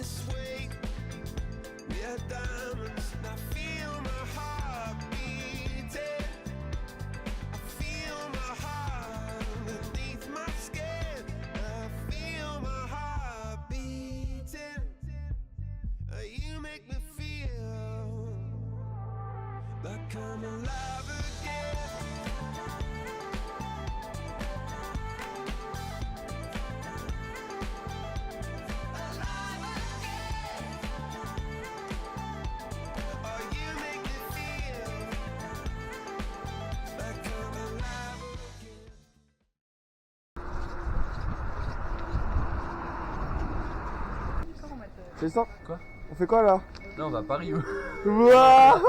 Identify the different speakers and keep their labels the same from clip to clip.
Speaker 1: this way. We are diamonds, and I feel my heart beating. I feel my heart underneath my skin. I feel my heart beating. You make me feel like I'm alive again.
Speaker 2: C'est ça?
Speaker 3: Quoi?
Speaker 2: On fait quoi là?
Speaker 3: Là on va à Paris.
Speaker 2: Ouah.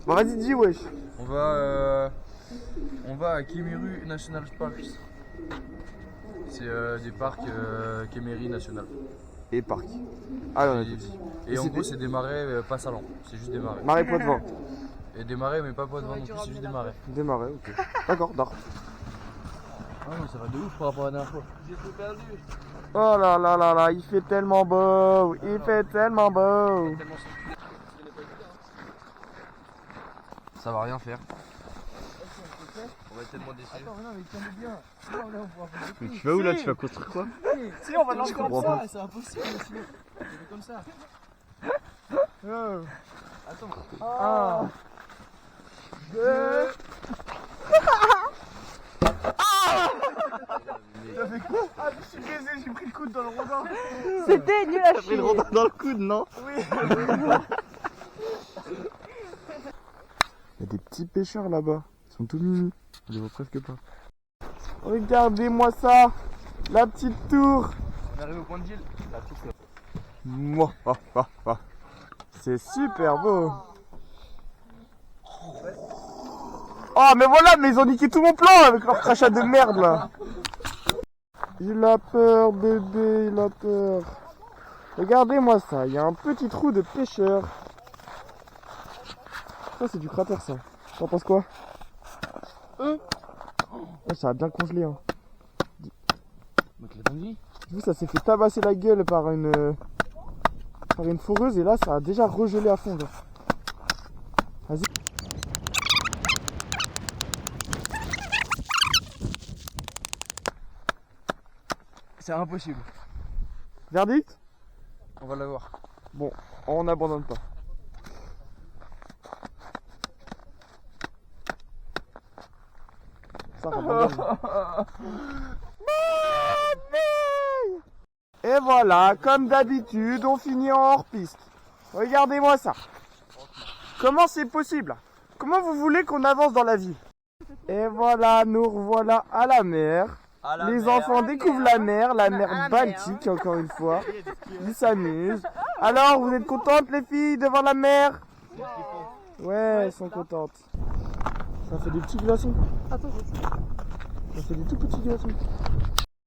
Speaker 2: Bah vas-y dis wesh.
Speaker 3: On va à Kemeru National Parks. C'est des parcs Kemeru National.
Speaker 2: Et parc. Ah on a tout.
Speaker 3: Et en gros c'est des marais pas salants, c'est juste des marais.
Speaker 2: Marais poids de vent.
Speaker 3: Et des marais mais pas poids de vent non plus, c'est juste des marais.
Speaker 2: Des marais, ok. D'accord, d'accord.
Speaker 3: Ah non ça va de ouf par rapport à la dernière fois. J'ai tout perdu.
Speaker 2: Oh là là là là, il fait tellement beau. Il fait tellement beau.
Speaker 3: Ça va rien faire. On va être tellement déçus.
Speaker 4: Attends, mais non, mais tiens-le bien. Non, là, on pourra faire des
Speaker 2: Mais tu vas où là? Tu vas construire quoi?
Speaker 4: Si, on va lancer comme
Speaker 2: comprends
Speaker 4: ça,
Speaker 2: pas.
Speaker 4: c'est impossible sinon. Je fais comme ça. Attends.
Speaker 2: Un, deux. T'as fait quoi? Ah, je suis baisé, j'ai pris le coude dans le rondin.
Speaker 5: C'était nul à
Speaker 2: T'as pris
Speaker 5: chier.
Speaker 2: le rondin dans le coude, non?
Speaker 4: Oui.
Speaker 2: Il y a des petits pêcheurs là-bas. Ils sont tout mignons. On les voit presque pas. Regardez-moi ça. La petite tour.
Speaker 3: On arrive au point de Gilles. La tour là.
Speaker 2: Mouah, ah, ah, ah. C'est super beau. Oh mais voilà, mais ils ont niqué tout mon plan avec leur crachat de merde là. Il a peur bébé, il a peur. Regardez-moi ça, il y a un petit trou de pêcheur. Ça c'est du cratère ça. T'en penses quoi? Ouais, ça a bien congelé hein.
Speaker 3: Donc la dinguerie.
Speaker 2: Vous ça s'est fait tabasser la gueule par une foreuse et là ça a déjà regelé à fond. Vas-y.
Speaker 3: C'est impossible.
Speaker 2: Verdict?
Speaker 3: On va l'avoir.
Speaker 2: Bon, on n'abandonne pas. Ça va. Et voilà, comme d'habitude, on finit en hors-piste. Regardez-moi ça. Comment c'est possible? Comment vous voulez qu'on avance dans la vie? Et voilà, nous revoilà à la mer. Les enfants découvrent la mer Baltique, encore une fois. Ils s'amusent. Alors, vous êtes contentes les filles devant la mer? Ouais, elles sont contentes. Ça fait des petits glaçons.
Speaker 5: Attends,
Speaker 2: Ça fait des tout petits glaçons.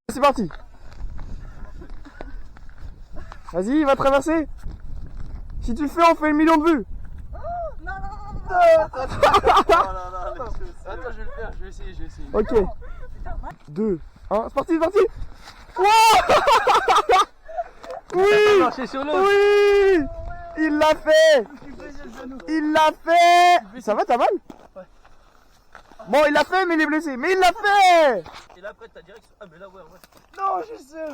Speaker 2: C'est parti. Vas-y, il va traverser. Si tu le fais, on fait 1 million de vues.
Speaker 3: Attends, je vais le faire, je vais essayer.
Speaker 2: Ok. 2, 1, c'est parti, c'est parti.
Speaker 3: Marcher sur l'eau.
Speaker 2: Oui, il l'a fait. Il l'a fait. Ça va, t'as mal?
Speaker 4: Ouais.
Speaker 2: Bon, il l'a fait, mais il est blessé. Mais il l'a fait.
Speaker 4: Et là après, t'as direct. Ah, mais là, ouais. Non, je sais.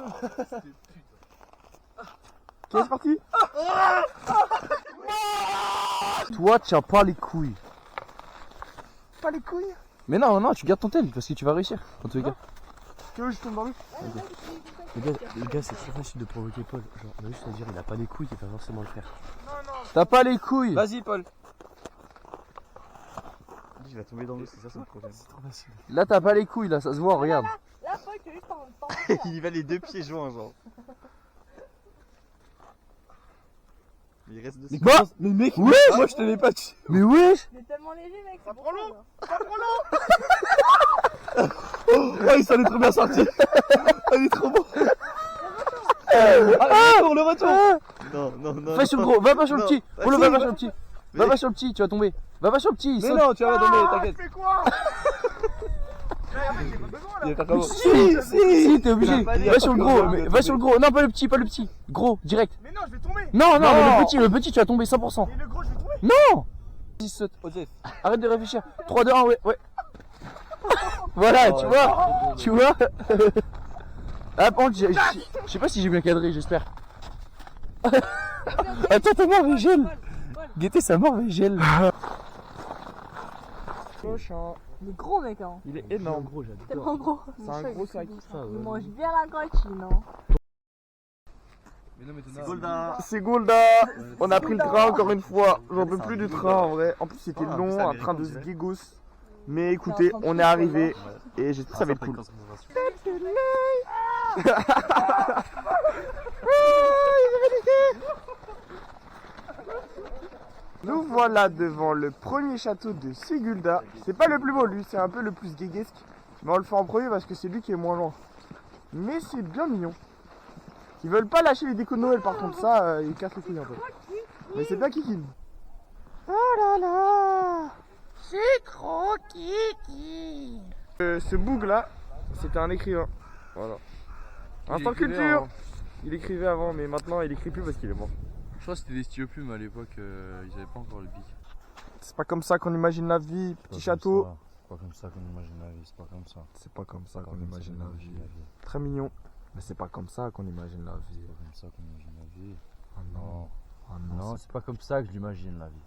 Speaker 2: Ok, c'est parti. Toi, tiens pas les couilles. Pas les couilles?
Speaker 3: Mais non, tu gardes ton tel parce que tu vas réussir en tous les cas.
Speaker 2: Tu veux que je tombe dans l'eau?
Speaker 3: Les gars, c'est trop facile de provoquer Paul. Genre, on a juste à dire il a pas les couilles, il va forcément le faire. T'as pas les couilles.
Speaker 4: Vas-y, Paul.
Speaker 2: Il va tomber dans l'eau, c'est ça son problème.
Speaker 3: C'est trop facile. Là, t'as pas les couilles, là, ça se voit, regarde.
Speaker 5: Là, Paul, tu es juste en temps.
Speaker 2: Il y va les 2 pieds joints, genre. Il reste dessus.
Speaker 3: Bah, mais mec, oui, moi je te l'ai pas tué. Mais wesh.
Speaker 5: Il est tellement léger, mec.
Speaker 4: Ça prend l'eau.
Speaker 3: Oh, il s'en est trop bien sorti. Il est trop bon. Le retour.
Speaker 2: Non.
Speaker 3: Fais sur le gros, va pas sur le petit.
Speaker 2: Non.
Speaker 3: Polo, va pas sur le petit. Va pas sur le petit, tu vas tomber. Va pas sur le petit.
Speaker 4: Mais non, tu vas pas tomber, t'inquiète.
Speaker 2: Fais quoi? J'ai pas besoin
Speaker 3: Si, t'es obligé. Va sur le gros, va sur le gros. Non, pas le petit, pas le petit. Gros, direct.
Speaker 2: Mais non, je vais tomber.
Speaker 3: Non, non, mais le petit, tu vas tomber 100%.
Speaker 2: Et le gros, je vais tomber.
Speaker 3: Non. Arrête de réfléchir. 3, 2, 1, ouais, ouais. Voilà, tu vois. Ah, par contre, je sais pas si j'ai bien cadré, j'espère. Attends, ta mort gèle. Guettez, sa mort gèle.
Speaker 2: Cochon.
Speaker 5: Il est gros, mec, hein.
Speaker 2: Il est énorme.
Speaker 3: Gros, j'adore.
Speaker 5: Tellement gros.
Speaker 2: C'est un gros sac.
Speaker 5: Il mange bien la cantine, hein.
Speaker 2: C'est Golda. On a pris le train encore une fois. J'en peux plus du train en vrai. En plus, c'était long, un train de Sgegos. Mais écoutez, on est arrivé et j'espère que ça va être cool. Nous voilà devant le premier château de Sigulda. C'est pas le plus beau, lui, c'est un peu le plus guéguesque. Mais on le fait en premier parce que c'est lui qui est moins loin. Mais c'est bien mignon. Ils veulent pas lâcher les décos de Noël, par contre, ça, ils cassent les couilles un peu. Mais c'est bien Kiki. Oh là là, c'est trop Kiki. Ce boug là, c'était un écrivain. Voilà. Instant culture. Il écrivait avant, mais maintenant il écrit plus parce qu'il est mort.
Speaker 6: Je crois que c'était des stylos plumes à l'époque, ils avaient pas encore le bic.
Speaker 2: C'est pas comme ça qu'on imagine la vie, petit château.
Speaker 6: C'est pas comme ça qu'on imagine la vie, c'est pas comme ça.
Speaker 2: C'est pas comme ça qu'on imagine la vie. Très mignon. Mais c'est pas comme ça qu'on imagine la vie.
Speaker 6: C'est pas comme ça qu'on imagine la vie.
Speaker 2: Oh non. Oh
Speaker 6: Non, c'est pas comme ça que je l'imagine la vie.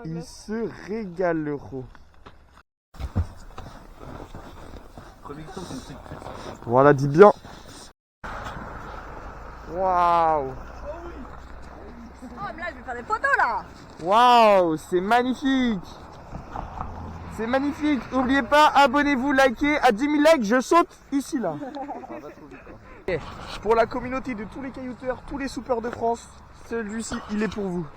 Speaker 2: Ils se régaleront. Voilà, dis bien. Waouh.
Speaker 5: Oh, mais là, je vais faire des photos, là.
Speaker 2: Waouh, c'est magnifique. C'est magnifique. N'oubliez pas, abonnez-vous, likez. À 10 000 likes, je saute ici, là. Pour la communauté de tous les caillouteurs, tous les soupeurs de France, celui-ci, il est pour vous.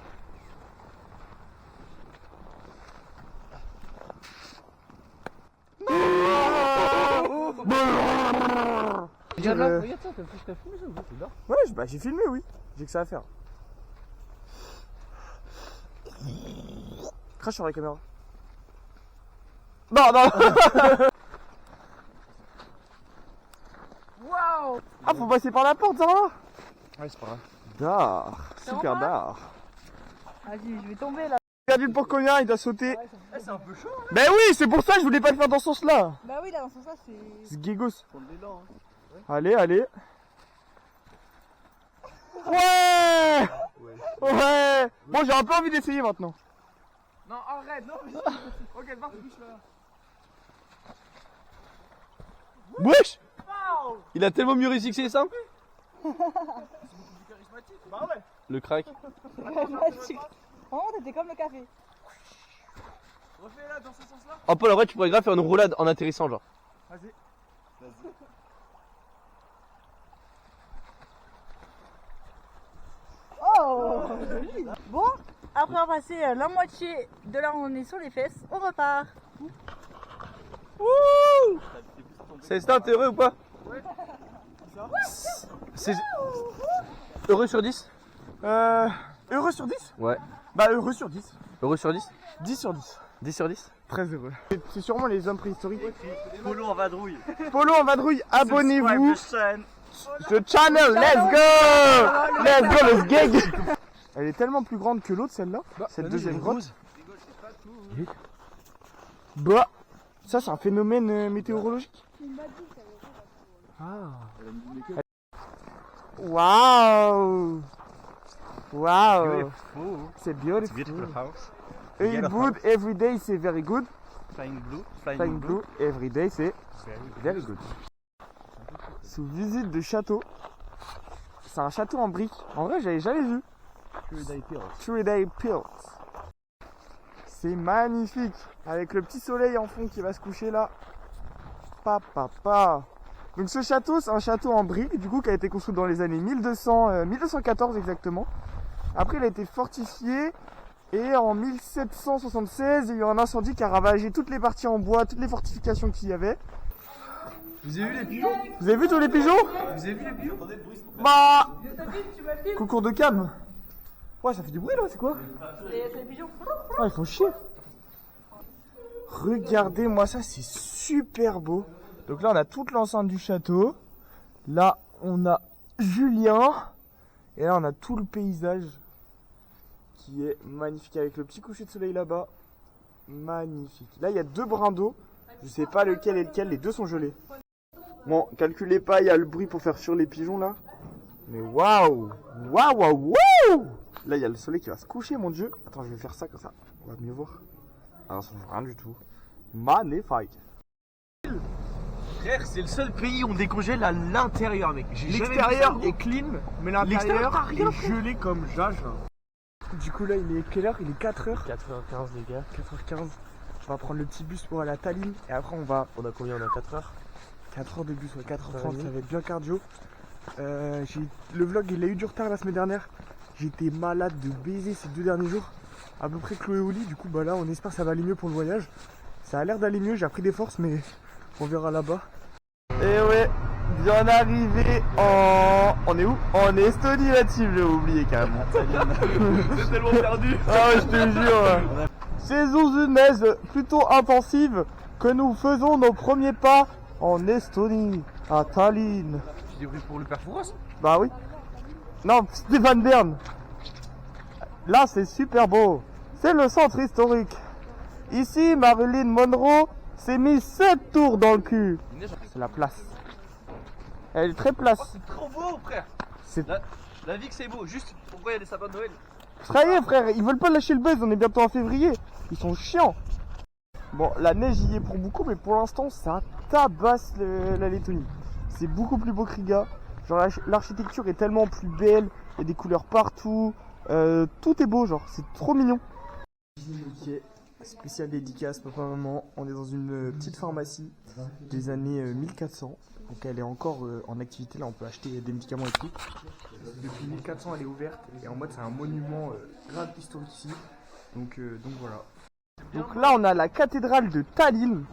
Speaker 3: Regarde là, regarde ça, t'as filmé ça ou pas? C'est là.
Speaker 2: Ouais, bah, j'ai filmé, oui. J'ai que ça à faire. Crache sur la caméra. Non, non.
Speaker 5: Waouh.
Speaker 2: Ah, faut passer par la porte, ça va?
Speaker 3: Ouais, c'est pas grave.
Speaker 2: D'art. Super
Speaker 5: va
Speaker 2: d'art.
Speaker 5: Vas-y, je vais tomber, là.
Speaker 2: Perdu le pourcognat, il doit sauter.
Speaker 4: C'est un peu chaud.
Speaker 2: Ben oui, c'est pour ça que je voulais pas le faire dans ce sens-là.
Speaker 5: Bah oui, là, dans ce sens-là, c'est...
Speaker 2: C'est Gégos.
Speaker 4: Prendre l'élan.
Speaker 2: Allez, allez. Ouais. Ouais. Bon, j'ai un peu envie d'essayer maintenant.
Speaker 4: Non, arrête, non. Ok, va, touche là.
Speaker 2: Wesh.
Speaker 3: Il a tellement mieux réussi que c'est simple.
Speaker 4: Bah ouais.
Speaker 3: Le crack.
Speaker 5: Vraiment, t'étais comme le café.
Speaker 4: Refais là, dans ce sens-là.
Speaker 3: Oh, Paul, en vrai, tu pourrais grave faire une roulade en atterrissant, genre.
Speaker 4: Vas-y.
Speaker 5: Oh, joli. Bon, après avoir passé la moitié de là où on est sur les fesses, on repart.
Speaker 3: Célestin, t'es heureux ou pas? Ouais. C'est heureux sur 10?
Speaker 2: Heureux sur 10?
Speaker 3: Ouais.
Speaker 2: Bah, heureux sur 10.
Speaker 3: Heureux sur 10?
Speaker 2: 10 sur 10.
Speaker 3: 10 sur 10?
Speaker 2: Très heureux. C'est sûrement les hommes préhistoriques.
Speaker 4: Polo en vadrouille.
Speaker 2: Polo en vadrouille, abonnez-vous.
Speaker 4: Subscribe
Speaker 2: The channel, let's go. Let's go, let's gag. Elle est tellement plus grande que l'autre, celle-là. Cette deuxième grotte. Bah, ça c'est un phénomène météorologique. Ah. Waouh. Waouh. C'est beautiful. A good every day c'est very good.
Speaker 4: Flying blue.
Speaker 2: Flying blue every day c'est very good. Sous visite de château. C'est un château en briques. En vrai, j'avais jamais vu. Tree Pills. C'est magnifique. Avec le petit soleil en fond qui va se coucher là. Papa. Donc ce château, c'est un château en briques, du coup, qui a été construit dans les années 1214 exactement. Après, il a été fortifié. Et en 1776, il y a eu un incendie qui a ravagé toutes les parties en bois, toutes les fortifications qu'il y avait.
Speaker 4: Vous avez vu les pigeons?
Speaker 2: Vous avez vu tous les pigeons?
Speaker 4: Vous avez vu les pigeons?
Speaker 2: Bah, concours de calme. Ouais, ça fait du bruit là, c'est quoi?
Speaker 5: Les pigeons.
Speaker 2: Ah, ils font chier. Regardez-moi ça, c'est super beau. Donc là, on a toute l'enceinte du château. Là, on a Julien. Et là, on a tout le paysage qui est magnifique avec le petit coucher de soleil là-bas. Magnifique. Là, il y a 2 brins d'eau. Je sais pas lequel est lequel. Les 2 sont gelés. Bon, calculez pas, il y a le bruit pour faire sur les pigeons là. Mais waouh! Waouh, waouh, waouh! Là, il y a le soleil qui va se coucher, mon dieu. Attends, je vais faire ça comme ça. On va mieux voir. Alors, ça change rien du tout. Magnifique.
Speaker 4: Frère, c'est le seul pays où on décongèle à l'intérieur, mec.
Speaker 2: L'extérieur est clean, mais
Speaker 4: L'extérieur, t'as
Speaker 2: l'intérieur
Speaker 4: rien,
Speaker 2: est gelé comme jaja. Du coup, là, il est quelle heure? Il est 4h.
Speaker 4: 4h15, les gars.
Speaker 2: 4h15. On va prendre le petit bus pour aller à Tallinn. Et après, on va.
Speaker 4: On a combien? On a 4h?
Speaker 2: 4 heures de bus, ouais, 4h30, ça va être bien cardio. Le vlog, il a eu du retard la semaine dernière. J'étais malade de baiser ces 2 derniers jours. À peu près Chloé au lit. Du coup, bah là, on espère que ça va aller mieux pour le voyage. Ça a l'air d'aller mieux. J'ai appris des forces, mais on verra là-bas. Et ouais, bien arrivé en. On est où? En Estonie, la team, j'ai oublié carrément.
Speaker 4: C'est tellement perdu.
Speaker 2: Ah ouais, je te jure. C'est sous une neige plutôt intensive que nous faisons nos premiers pas en Estonie, à Tallinn.
Speaker 4: Tu débrouilles pour le père Fouros?
Speaker 2: Bah oui. Non, Stéphane Bern. Là, c'est super beau. C'est le centre historique. Ici, Marilyn Monroe s'est mis 7 tours dans le cul. C'est la place. Elle est très place.
Speaker 4: C'est trop beau, frère.
Speaker 2: C'est...
Speaker 4: La vie que c'est beau. Juste, pourquoi il y a des sapins de Noël?
Speaker 2: Ça y est, frère, ils veulent pas lâcher le buzz, on est bientôt en février. Ils sont chiants. Bon, la neige y est pour beaucoup, mais pour l'instant, ça tabasse la Lettonie. C'est beaucoup plus beau que Riga. Genre, l'architecture est tellement plus belle, il y a des couleurs partout. Tout est beau, genre, c'est trop mignon. Ok, spécial dédicace, papa, maman. On est dans une petite pharmacie des années 1400. Donc elle est encore en activité, là on peut acheter des médicaments et tout. Depuis 1400 elle est ouverte et en mode c'est un monument grave historique ici. Donc voilà. Donc là on a la cathédrale de Tallinn.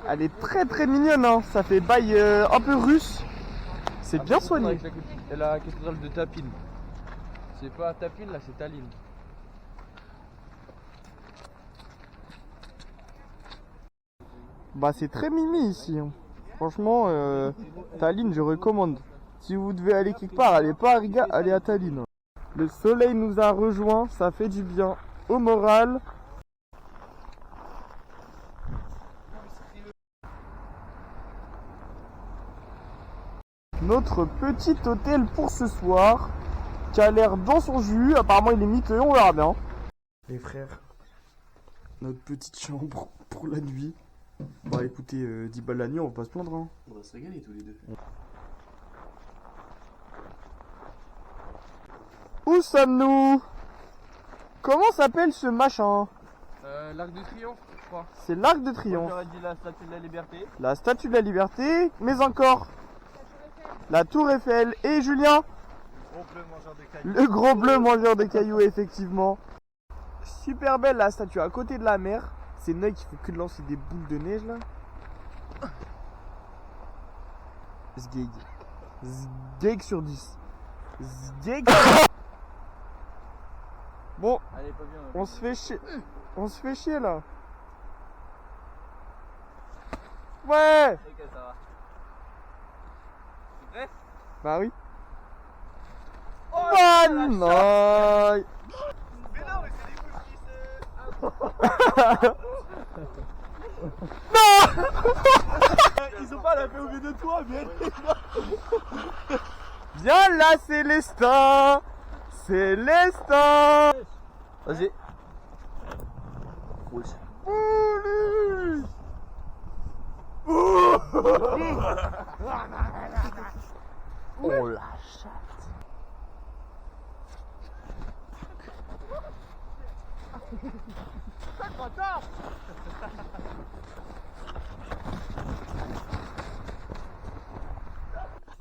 Speaker 2: Elle est très très mignonne, hein. Ça fait bail un peu russe. C'est bien soigné.
Speaker 6: La cathédrale de Tapin. C'est pas Tapin là, c'est Tallinn.
Speaker 2: Bah c'est très mimi ici, hein. Franchement, Tallinn, je recommande. Si vous devez aller quelque part, allez pas à Riga, allez à Tallinn. Le soleil nous a rejoints, ça fait du bien au moral. Notre petit hôtel pour ce soir, qui a l'air dans son jus. Apparemment, il est miteux, on verra bien. Les frères, notre petite chambre pour la nuit. Bah écoutez, 10 balles la nuit, on va pas se plaindre, hein.
Speaker 4: On va se régaler tous les deux.
Speaker 2: Où sommes-nous? Comment s'appelle ce machin?
Speaker 6: L'Arc de Triomphe, je crois.
Speaker 2: C'est l'Arc de Triomphe.
Speaker 4: J'aurais dit la statue de la liberté.
Speaker 2: La Statue de la Liberté, mais encore la Tour Eiffel et Julien,
Speaker 4: Gros bleu mangeur de cailloux.
Speaker 2: le gros bleu mangeur de cailloux, effectivement. Super belle la statue à côté de la mer. C'est Noé qui fait que de lancer des boules de neige là. Sgeg. Sgeg sur 10. Sgeg. Bon,
Speaker 6: Allez, pas bien.
Speaker 2: on se fait chier. On se fait chier là. Ouais.
Speaker 4: Ok, ça va. T'es prêt?
Speaker 2: Bah oui.
Speaker 4: Oh,
Speaker 2: Bonne noix.
Speaker 4: Mais non, mais c'est des mouches Ils sont pas à la POV de toi, mais elle est là.
Speaker 2: Viens là, Célestin. Célestin.
Speaker 4: Vas-y.
Speaker 2: Pousse. Oh la chatte.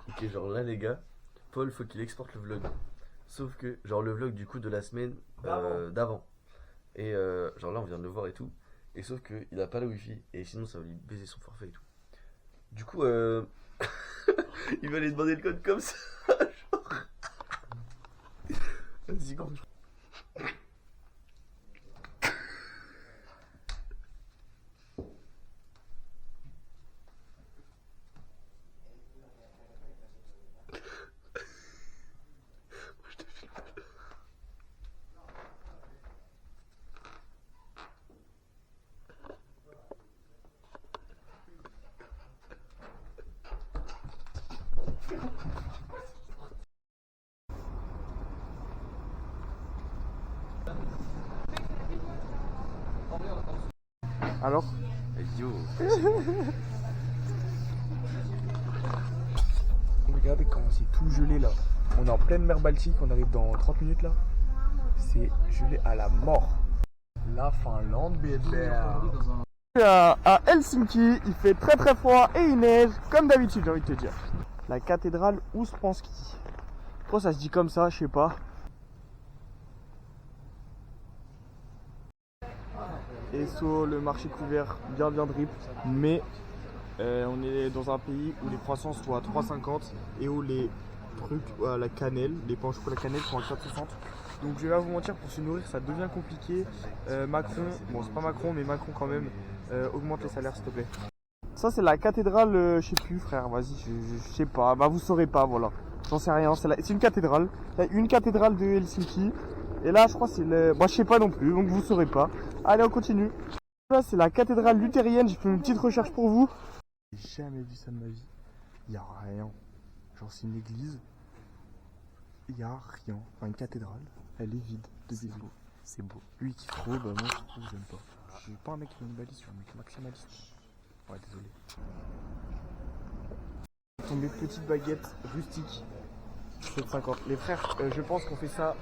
Speaker 7: Ok, genre là les gars, Paul faut qu'il exporte le vlog. Sauf que, genre le vlog du coup de la semaine d'avant. Et genre là on vient de le voir et tout. Et sauf que il a pas la wifi et sinon ça va lui baiser son forfait et tout. Du coup il va aller demander le code comme ça. Genre. Vas-y gros.
Speaker 2: Alors?
Speaker 3: Yo.
Speaker 2: Regardez comment c'est tout gelé là. On est en pleine mer Baltique, on arrive dans 30 minutes là. C'est gelé à la mort. La Finlande, bébé. À Helsinki, il fait très très froid et il neige, comme d'habitude, j'ai envie de te dire. La cathédrale Ouspensky. Pourquoi ça se dit comme ça, je sais pas. Esso, le marché couvert, bien drip, mais on est dans un pays où les croissants sont à 3,50 et où les trucs à la cannelle, les pains au chocolat cannelle sont à 4,60. Donc je vais pas vous mentir, pour se nourrir ça devient compliqué. Macron, bon c'est pas Macron mais Macron quand même, augmente les salaires s'il te plaît. Ça c'est la cathédrale, je sais plus frère, vas-y, je sais pas, bah vous saurez pas, voilà. J'en sais rien, c'est une cathédrale. Il y a une cathédrale de Helsinki. Et là je crois c'est le... Moi je sais pas non plus, donc vous saurez pas. Allez on continue. Là c'est la cathédrale luthérienne, j'ai fait une petite recherche pour vous. J'ai jamais vu ça de ma vie. Il y a rien. Genre c'est une église. Il y a rien. Enfin une cathédrale. Elle est vide. C'est beau. C'est beau. Lui qui trop, bah moi je trouve j'aime pas. Je suis pas un mec minimaliste, je suis un mec maximaliste. Ouais désolé. Tombé petite baguette rustique. 7,50. Les frères, je pense qu'on fait ça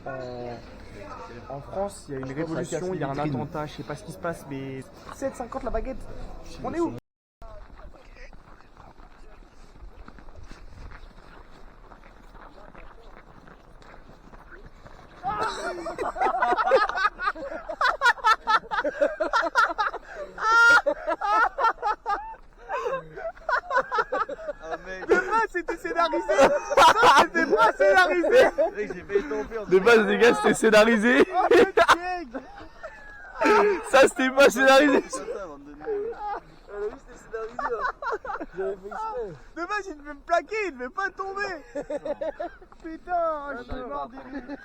Speaker 2: en France. Il y a une révolution, il y a un attentat, je sais pas ce qui se passe, mais 7,50 la baguette. On est où? C'était scénarisé. C'était pas scénarisé.
Speaker 3: De base, les gars, c'était scénarisé. Ça, c'était pas scénarisé.
Speaker 2: De base, il devait me plaquer, il devait pas tomber. Putain, je suis mort des rires.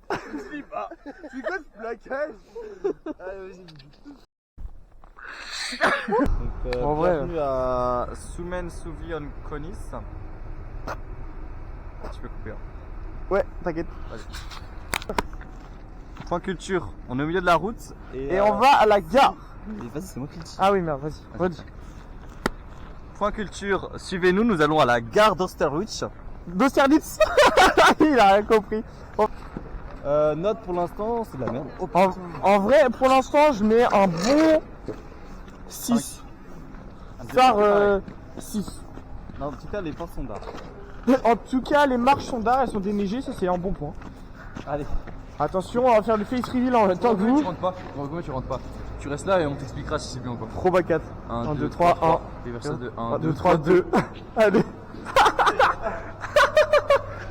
Speaker 2: Je dis pas. C'est quoi ce plaquage? Allez, vas-y.
Speaker 3: En vrai.
Speaker 6: Bienvenue à Sumen Suvion Konis. Tu peux couper. Hein.
Speaker 2: Ouais, t'inquiète.
Speaker 6: Point culture, on est au milieu de la route
Speaker 2: Et on va à la gare.
Speaker 3: Vas-y, c'est moi qui le dis.
Speaker 2: Ah oui, merde, vas-y. Redis.
Speaker 6: Point culture, suivez-nous, nous allons à la gare d'Austerwitz.
Speaker 2: D'Austerlitz. Il a rien compris.
Speaker 3: Note pour l'instant, c'est de la merde. Oh,
Speaker 2: En vrai, pour l'instant, je mets un bon 6. Phare 6.
Speaker 3: Non, en tout cas, les portes sont d'art.
Speaker 2: En tout cas, les marches sont d'art, elles sont déneigées, ça c'est un bon point.
Speaker 3: Allez.
Speaker 2: Attention, on va faire le face reveal en même temps que
Speaker 6: Tu
Speaker 2: vous.
Speaker 6: rentres pas. Tu rentres pas. Tu restes là et on t'expliquera si c'est bien ou pas.
Speaker 2: Proba 4. 1, 2, 3, 1.
Speaker 6: Et vers ça de
Speaker 2: 1, 2, 3, 2. Allez.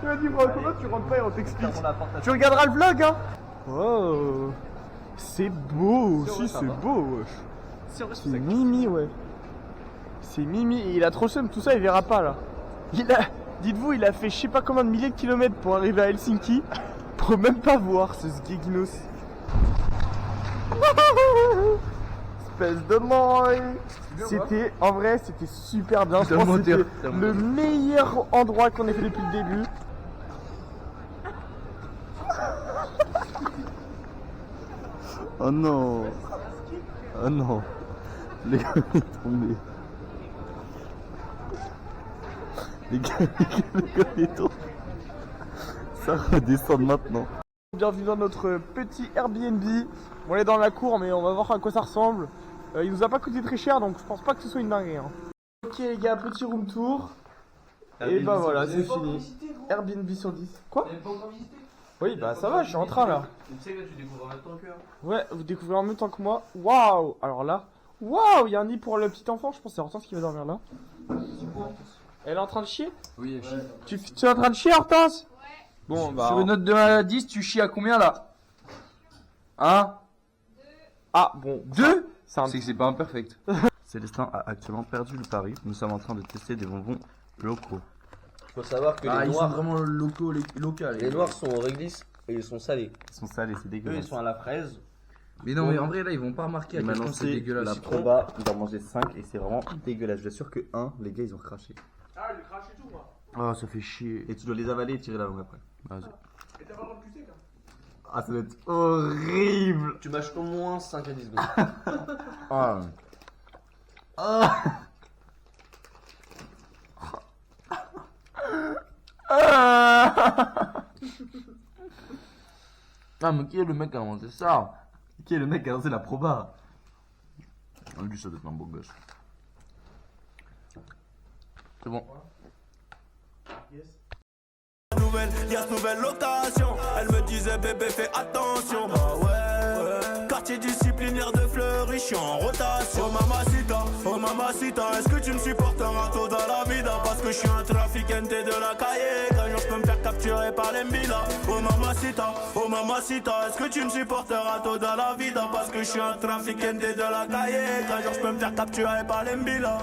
Speaker 2: Tu m'as dit, bro, comment tu rentres pas et on t'explique. Tu regarderas le vlog, hein. Oh. C'est beau aussi, c'est beau, wesh. C'est Mimi, ouais. C'est Mimi, et il a trop seum, tout ça il verra pas là. Dites-vous, il a fait je sais pas combien de milliers de kilomètres pour arriver à Helsinki, pour même pas voir ce Sgeginos. Espèce de moy. C'était, en vrai, c'était super bien. Je pense que c'était le meilleur endroit qu'on ait fait depuis le début.
Speaker 3: Oh non. Oh non. Les gars, il est tombé. Les gars, il est tombé. Ça redescend maintenant.
Speaker 2: Bienvenue dans notre petit Airbnb. On est dans la cour, mais on va voir à quoi ça ressemble. Il nous a pas coûté très cher, donc je pense pas que ce soit une dinguerie. Hein. Ok les gars, petit room tour. Et bah voilà, c'est fini. Airbnb sur 10. Quoi? Oui, bah ça va, je suis en train là.
Speaker 7: Tu sais que tu découvres en même temps que.
Speaker 2: Ouais, vous découvrez en même temps que moi. Waouh! Alors là, waouh! Il y a un lit pour le petit enfant, je pense que c'est Hortense qui va dormir là. Elle est en train de chier?
Speaker 6: Oui,
Speaker 2: Tu es en train de chier, Hortense?
Speaker 6: bon, bah. Sur une note de 1 à 10, tu chies à combien là? 1?
Speaker 2: Ah bon,
Speaker 6: 2?
Speaker 2: c'est un...
Speaker 6: C'est que c'est pas imperfect.
Speaker 3: Célestin a actuellement perdu le pari. Nous sommes en train de tester des bonbons locaux.
Speaker 7: Faut savoir que les
Speaker 3: ils sont
Speaker 7: noirs,
Speaker 3: vraiment locaux, locaux.
Speaker 7: les noirs sont au réglisse et ils sont salés.
Speaker 3: Ils sont salés, c'est
Speaker 7: Eux,
Speaker 3: dégueulasse.
Speaker 7: ils sont à la fraise.
Speaker 6: Mais non, mais en vrai, là, ils vont pas remarquer à
Speaker 3: Il
Speaker 6: quel
Speaker 3: m'a
Speaker 6: point c'est
Speaker 3: lancé
Speaker 6: dégueulasse.
Speaker 3: la proba, il va manger 5 et c'est vraiment dégueulasse. Je vous assure que 1, les gars ils ont craché.
Speaker 2: Ah, il crache et tout.
Speaker 3: Oh, ça fait chier.
Speaker 4: Et tu dois les avaler et tirer la langue après.
Speaker 3: Vas-y.
Speaker 4: Ah, ça doit être horrible.
Speaker 7: Tu mâches au moins 5 à 10 secondes.
Speaker 3: Ah. Ah, mais qui est le mec qui a inventé ça?
Speaker 4: Qui est le mec qui a lancé la proba?
Speaker 3: Lui, ça doit être un beau gosse. C'est bon.
Speaker 1: Nouvelle location. Elle me disait bébé fais attention. Bah ouais. Quartier disciplinaire de Fleury, je suis en rotation. Oh mamacita, est-ce que tu me supporteras tôt dans la vida? Parce que je suis un trafiquante de la cahier. Qu'un jour je peux me faire capturer par les mbila. Oh mamacita, est-ce que tu me supporteras tôt dans la vida? Parce que je suis un trafiquante de la cahier. Qu'un jour je peux me faire capturer par les mbila.